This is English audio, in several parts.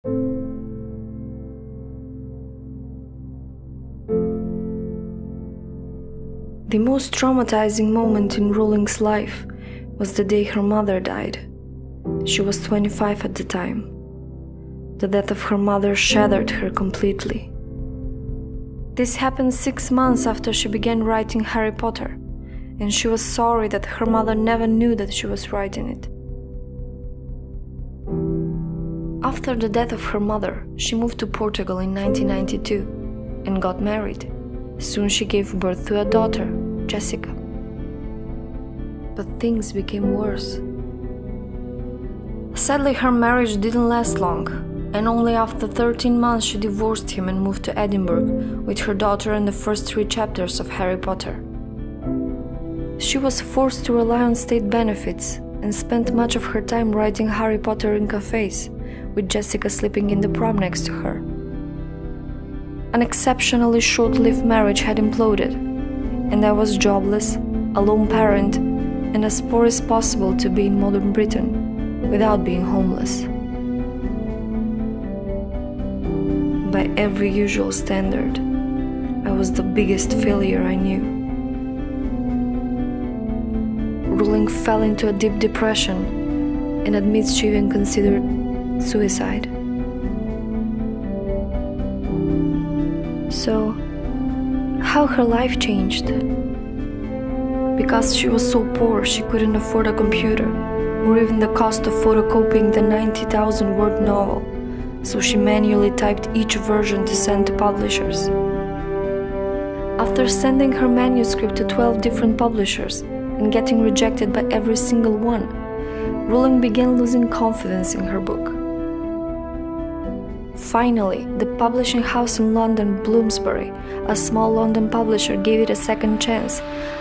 The most traumatizing moment in Rowling's life was the day her mother died. She was 25 at the time. The death of her mother shattered her completely. This happened 6 months after she began writing Harry Potter, and she was sorry that her mother never knew that she was writing it. After the death of her mother, she moved to Portugal in 1992 and got married. Soon she gave birth to a daughter, Jessica. But things became worse. Sadly, her marriage didn't last long, and only after 13 months she divorced him and moved to Edinburgh with her daughter and the first 3 chapters of Harry Potter. She was forced to rely on state benefits and spent much of her time writing Harry Potter in cafes, with Jessica sleeping in the prom next to her. An exceptionally short-lived marriage had imploded, and I was jobless, a lone parent, and as poor as possible to be in modern Britain without being homeless. By every usual standard, I was the biggest failure I knew. Rowling fell into a deep depression and admits she even considered suicide. So, how her life changed? Because she was so poor she couldn't afford a computer or even the cost of photocopying the 90,000-word novel, so she manually typed each version to send to publishers. After sending her manuscript to 12 different publishers and getting rejected by every single one, Rowling began losing confidence in her book. Finally, the publishing house in London, Bloomsbury, a small London publisher, gave it a second chance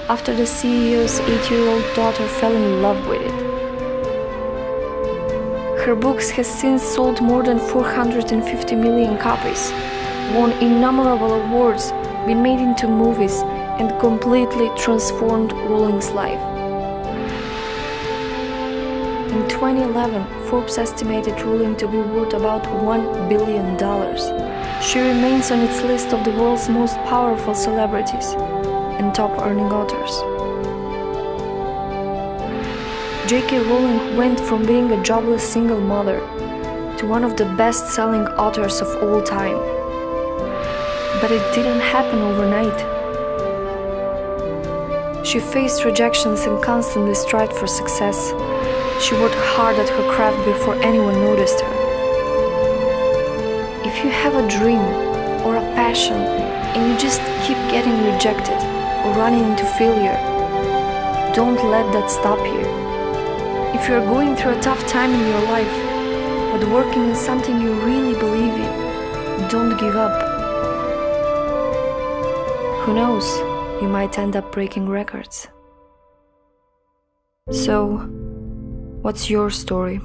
after the CEO's 8-year-old daughter fell in love with it. Her books has since sold more than 450 million copies, won innumerable awards, been made into movies, and completely transformed Rowling's life. In 2011, Forbes estimated Rowling to be worth about $1 billion. She remains on its list of the world's most powerful celebrities and top-earning authors. J.K. Rowling went from being a jobless single mother to one of the best-selling authors of all time. But it didn't happen overnight. She faced rejections and constantly strived for success. She worked hard at her craft before anyone noticed her. If you have a dream or a passion and you just keep getting rejected or running into failure, don't let that stop you. If you're going through a tough time in your life, but working in something you really believe in, don't give up. Who knows, you might end up breaking records. So, what's your story?